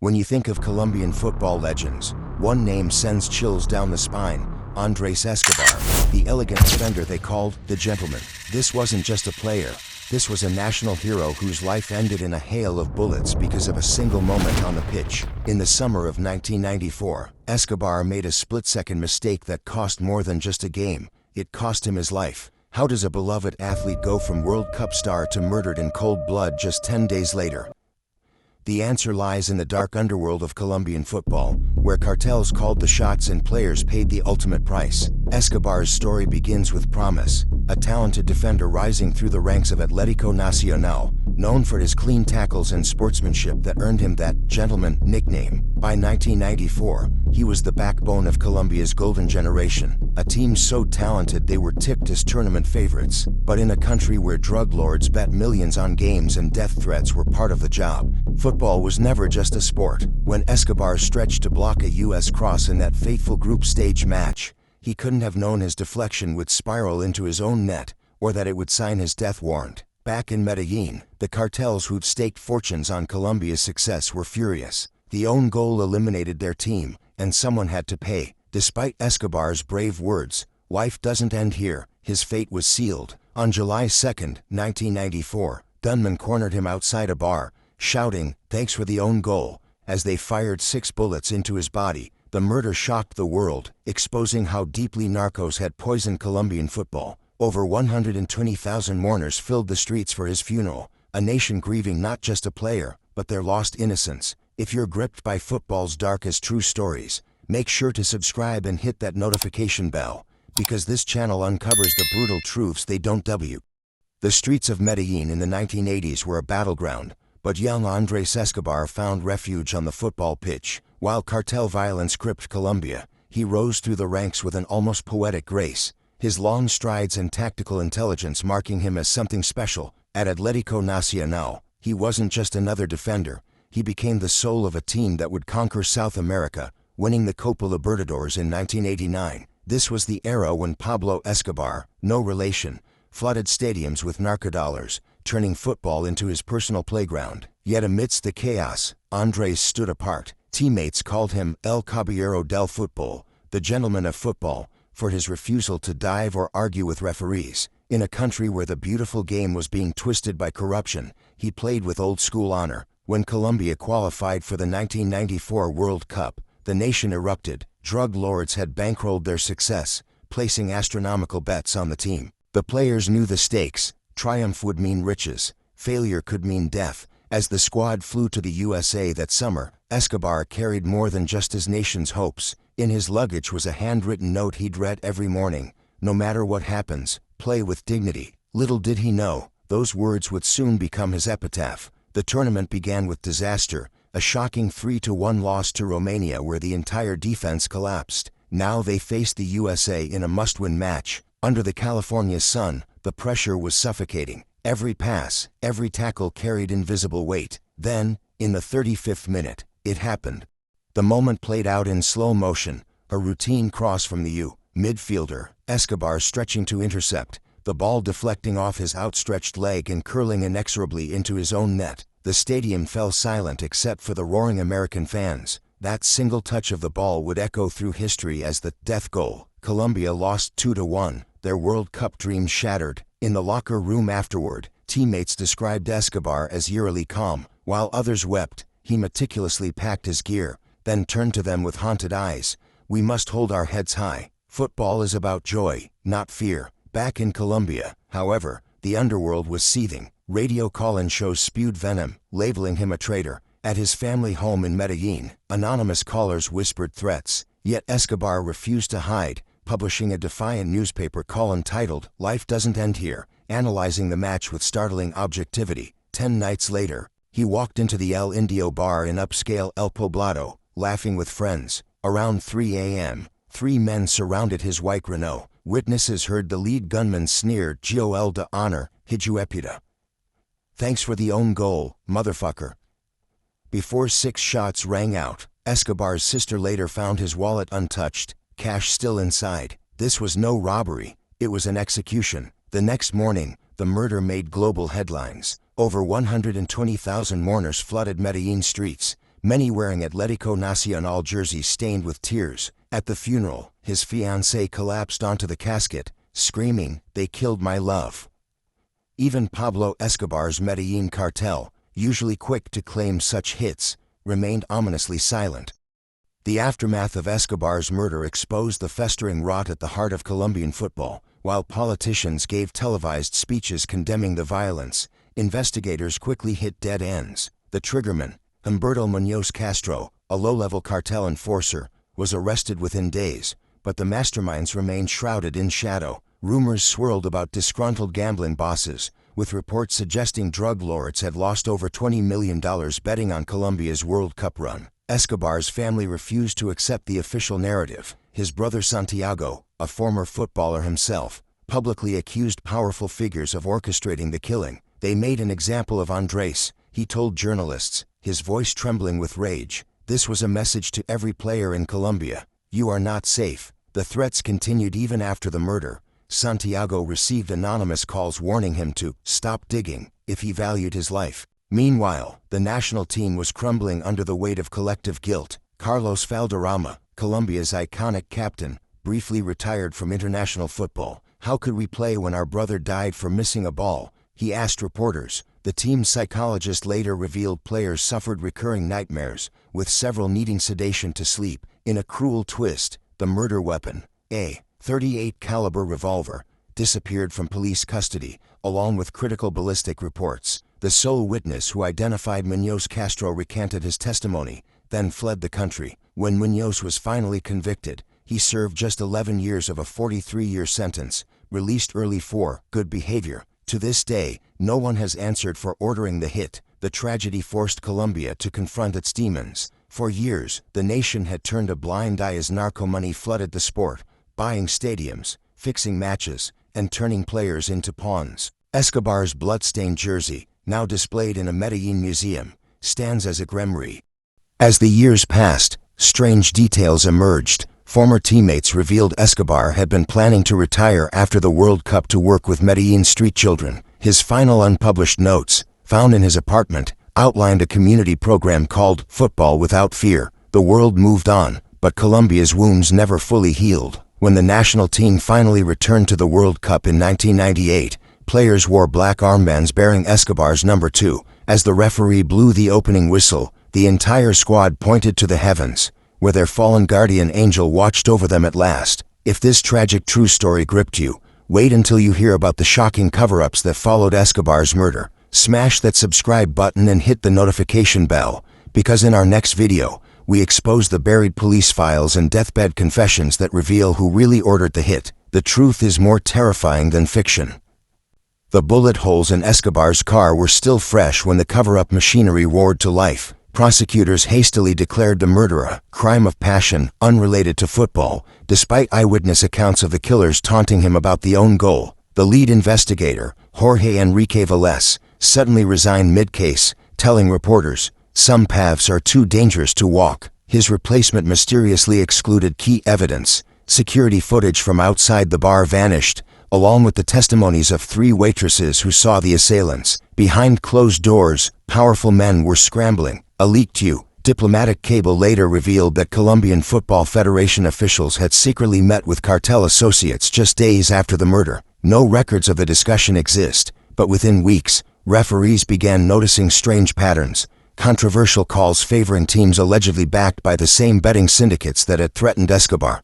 When you think of Colombian football legends, one name sends chills down the spine: Andrés Escobar, the elegant defender they called the Gentleman. This wasn't just a player. This was a national hero whose life ended in a hail of bullets because of a single moment on the pitch. In the summer of 1994, Escobar made a split-second mistake that cost more than just a game. It cost him his life. How does a beloved athlete go from World Cup star to murdered in cold blood just 10 days later? The answer lies in the dark underworld of Colombian football, where cartels called the shots and players paid the ultimate price. Escobar's story begins with promise, a talented defender rising through the ranks of Atlético Nacional, known for his clean tackles and sportsmanship that earned him that "gentleman" nickname. By 1994, he was the backbone of Colombia's golden generation, a team so talented they were tipped as tournament favorites. But in a country where drug lords bet millions on games and death threats were part of the job, football was never just a sport. When Escobar stretched to block a U.S. cross in that fateful group stage match, he couldn't have known his deflection would spiral into his own net, or that it would sign his death warrant. Back in Medellín, the cartels who'd staked fortunes on Colombia's success were furious. The own goal eliminated their team, and someone had to pay. Despite Escobar's brave words, "Life doesn't end here," his fate was sealed. On July 2, 1994, gunmen cornered him outside a bar, shouting, "Thanks for the own goal," as they fired 6 bullets into his body. The murder shocked the world, exposing how deeply narcos had poisoned Colombian football. Over 120,000 mourners filled the streets for his funeral, a nation grieving not just a player, but their lost innocence. If you're gripped by football's darkest true stories, make sure to subscribe and hit that notification bell, because this channel uncovers the brutal truths they don't tell you. The streets of Medellín in the 1980s were a battleground, but young Andrés Escobar found refuge on the football pitch. While cartel violence gripped Colombia, he rose through the ranks with an almost poetic grace, his long strides and tactical intelligence marking him as something special. At Atlético Nacional, he wasn't just another defender, he became the soul of a team that would conquer South America, winning the Copa Libertadores in 1989. This was the era when Pablo Escobar, no relation, flooded stadiums with narcodollars, turning football into his personal playground. Yet amidst the chaos, Andrés stood apart. Teammates called him El Caballero del Fútbol, the gentleman of football, for his refusal to dive or argue with referees. In a country where the beautiful game was being twisted by corruption, he played with old-school honor. When Colombia qualified for the 1994 World Cup, the nation erupted. Drug lords had bankrolled their success, placing astronomical bets on the team. The players knew the stakes. Triumph would mean riches. Failure could mean death. As the squad flew to the USA that summer, Escobar carried more than just his nation's hopes. In his luggage was a handwritten note he'd read every morning: "No matter what happens, play with dignity." Little did he know, those words would soon become his epitaph. The tournament began with disaster, a shocking 3-1 loss to Romania where the entire defense collapsed. Now they faced the USA in a must-win match. Under the California sun, the pressure was suffocating. Every pass, every tackle carried invisible weight. Then, in the 35th minute, it happened. The moment played out in slow motion, a routine cross from the midfielder, Escobar stretching to intercept, the ball deflecting off his outstretched leg and curling inexorably into his own net. The stadium fell silent except for the roaring American fans. That single touch of the ball would echo through history as the death goal. Colombia lost 2-1, their World Cup dreams shattered. In the locker room afterward, teammates described Escobar as eerily calm. While others wept, he meticulously packed his gear, then turned to them with haunted eyes. "We must hold our heads high. Football is about joy, not fear." Back in Colombia, however, the underworld was seething. Radio call-in shows spewed venom, labeling him a traitor. At his family home in Medellín, anonymous callers whispered threats. Yet Escobar refused to hide, publishing a defiant newspaper column titled "Life Doesn't End Here," analyzing the match with startling objectivity. 10 nights later, he walked into the El Indio bar in upscale El Poblado, laughing with friends. Around 3 a.m., 3 men surrounded his white Renault. Witnesses heard the lead gunman sneer, "Gol de honor, hijueputa. Thanks for the own goal, motherfucker." Before 6 shots rang out, Escobar's sister later found his wallet untouched, cash still inside. This was no robbery, it was an execution. The next morning, the murder made global headlines. Over 120,000 mourners flooded Medellín streets, many wearing Atlético Nacional jerseys stained with tears. At the funeral, his fiancée collapsed onto the casket, screaming, "They killed my love." Even Pablo Escobar's Medellín cartel, usually quick to claim such hits, remained ominously silent. The aftermath of Escobar's murder exposed the festering rot at the heart of Colombian football. While politicians gave televised speeches condemning the violence, investigators quickly hit dead ends. The triggerman, Humberto Muñoz Castro, a low-level cartel enforcer, was arrested within days, but the masterminds remained shrouded in shadow. Rumors swirled about disgruntled gambling bosses, with reports suggesting drug lords had lost over $20 million betting on Colombia's World Cup run. Escobar's family refused to accept the official narrative. His brother Santiago, a former footballer himself, publicly accused powerful figures of orchestrating the killing. "They made an example of Andrés," he told journalists, his voice trembling with rage. "This was a message to every player in Colombia. You are not safe." The threats continued even after the murder. Santiago received anonymous calls warning him to stop digging if he valued his life. Meanwhile, the national team was crumbling under the weight of collective guilt. Carlos Valderrama, Colombia's iconic captain, briefly retired from international football. "How could we play when our brother died for missing a ball?" he asked reporters. The team's psychologist later revealed players suffered recurring nightmares, with several needing sedation to sleep. In a cruel twist, the murder weapon, a .38 caliber revolver, disappeared from police custody, along with critical ballistic reports. The sole witness who identified Muñoz Castro recanted his testimony, then fled the country. When Muñoz was finally convicted, he served just 11 years of a 43-year sentence, released early for good behavior. To this day, no one has answered for ordering the hit. The tragedy forced Colombia to confront its demons. For years, the nation had turned a blind eye as narco money flooded the sport, buying stadiums, fixing matches, and turning players into pawns. Escobar's blood-stained jersey, now displayed in a Medellín museum, stands as a memory. As the years passed, strange details emerged. Former teammates revealed Escobar had been planning to retire after the World Cup to work with Medellín street children. His final unpublished notes, found in his apartment, outlined a community program called Football Without Fear. The world moved on, but Colombia's wounds never fully healed. When the national team finally returned to the World Cup in 1998, players wore black armbands bearing Escobar's number 2. As the referee blew the opening whistle, the entire squad pointed to the heavens, where their fallen guardian angel watched over them at last. If this tragic true story gripped you, wait until you hear about the shocking cover-ups that followed Escobar's murder. Smash that subscribe button and hit the notification bell, because in our next video, we expose the buried police files and deathbed confessions that reveal who really ordered the hit. The truth is more terrifying than fiction. The bullet holes in Escobar's car were still fresh when the cover-up machinery roared to life. Prosecutors hastily declared the murder a crime of passion unrelated to football, despite eyewitness accounts of the killers taunting him about the own goal. The lead investigator, Jorge Enrique Velez, suddenly resigned mid-case, telling reporters, "Some paths are too dangerous to walk." His replacement mysteriously excluded key evidence. Security footage from outside the bar vanished, along with the testimonies of 3 waitresses who saw the assailants. Behind closed doors, powerful men were scrambling. A leaked diplomatic cable later revealed that Colombian Football Federation officials had secretly met with cartel associates just days after the murder. No records of the discussion exist, but within weeks, referees began noticing strange patterns. Controversial calls favoring teams allegedly backed by the same betting syndicates that had threatened Escobar.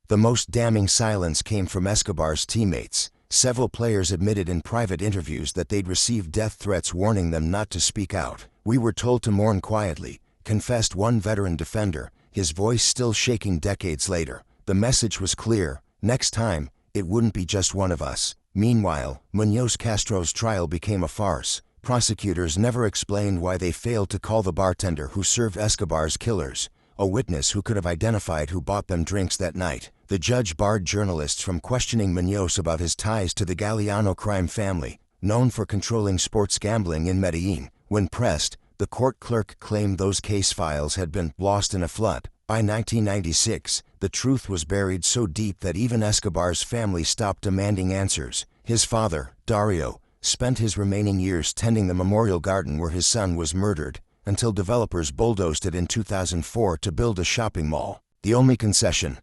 The most damning silence came from Escobar's teammates. Several players admitted in private interviews that they'd received death threats warning them not to speak out. "We were told to mourn quietly," confessed one veteran defender, his voice still shaking decades later. The message was clear: next time, it wouldn't be just one of us. Meanwhile, Muñoz Castro's trial became a farce. Prosecutors never explained why they failed to call the bartender who served Escobar's killers, a witness who could have identified who bought them drinks that night. The judge barred journalists from questioning Muñoz about his ties to the Galeano crime family, known for controlling sports gambling in Medellín. When pressed, the court clerk claimed those case files had been lost in a flood. By 1996, the truth was buried so deep that even Escobar's family stopped demanding answers. His father, Dario, spent his remaining years tending the memorial garden where his son was murdered. until developers bulldozed it in 2004 to build a shopping mall. The only concession?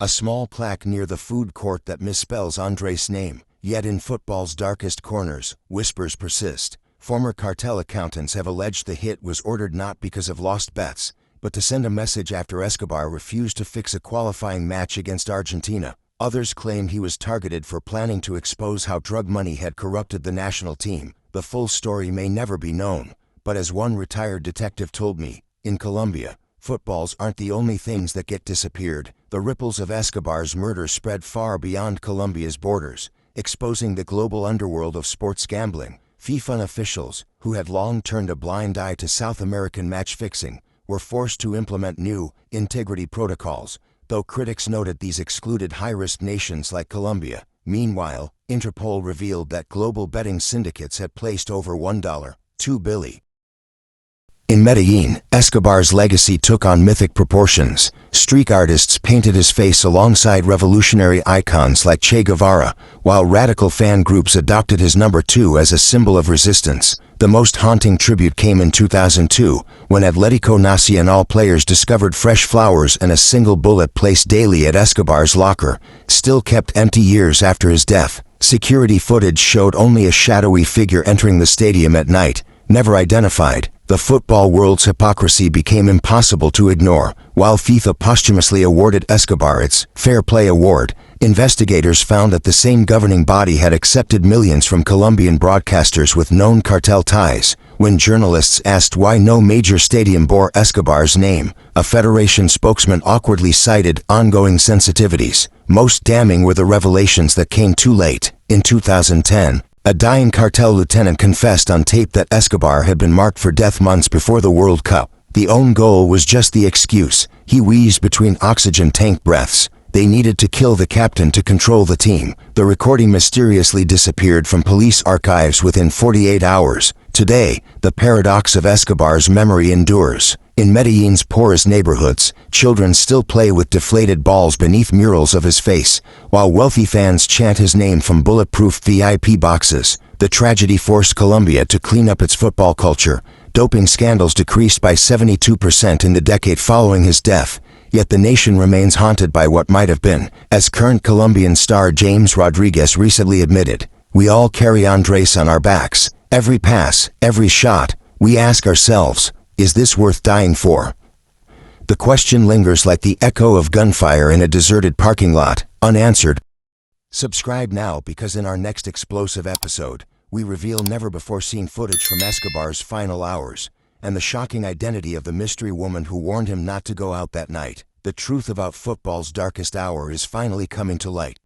A small plaque near the food court that misspells Andrés' name. Yet in football's darkest corners, whispers persist. Former cartel accountants have alleged the hit was ordered not because of lost bets, but to send a message after Escobar refused to fix a qualifying match against Argentina. Others claim he was targeted for planning to expose how drug money had corrupted the national team. The full story may never be known, but as one retired detective told me, in Colombia, footballs aren't the only things that get disappeared. The ripples of Escobar's murder spread far beyond Colombia's borders, exposing the global underworld of sports gambling. FIFA officials, who had long turned a blind eye to South American match fixing, were forced to implement new integrity protocols, though critics noted these excluded high-risk nations like Colombia. Meanwhile, Interpol revealed that global betting syndicates had placed over $1.2 billion. In Medellín, Escobar's legacy took on mythic proportions. Street artists painted his face alongside revolutionary icons like Che Guevara, while radical fan groups adopted his number 2 as a symbol of resistance. The most haunting tribute came in 2002, when Atlético Nacional players discovered fresh flowers and a single bullet placed daily at Escobar's locker, still kept empty years after his death. Security footage showed only a shadowy figure entering the stadium at night, never identified. The football world's hypocrisy became impossible to ignore. While FIFA posthumously awarded Escobar its Fair Play Award, investigators found that the same governing body had accepted millions from Colombian broadcasters with known cartel ties. When journalists asked why no major stadium bore Escobar's name, a federation spokesman awkwardly cited ongoing sensitivities. Most damning were the revelations that came too late. In 2010, a dying cartel lieutenant confessed on tape that Escobar had been marked for death months before the World Cup. The own goal was just the excuse. He wheezed between oxygen tank breaths. They needed to kill the captain to control the team. The recording mysteriously disappeared from police archives within 48 hours. Today, the paradox of Escobar's memory endures. In Medellín's poorest neighborhoods, children still play with deflated balls beneath murals of his face, while wealthy fans chant his name from bulletproof VIP boxes. The tragedy forced Colombia to clean up its football culture. Doping scandals decreased by 72% in the decade following his death, yet the nation remains haunted by what might have been. As current Colombian star James Rodriguez recently admitted, "We all carry Andrés on our backs. Every pass, every shot, we ask ourselves, is this worth dying for?" The question lingers like the echo of gunfire in a deserted parking lot, unanswered. Subscribe now, because in our next explosive episode, we reveal never-before-seen footage from Escobar's final hours, and the shocking identity of the mystery woman who warned him not to go out that night. The truth about football's darkest hour is finally coming to light.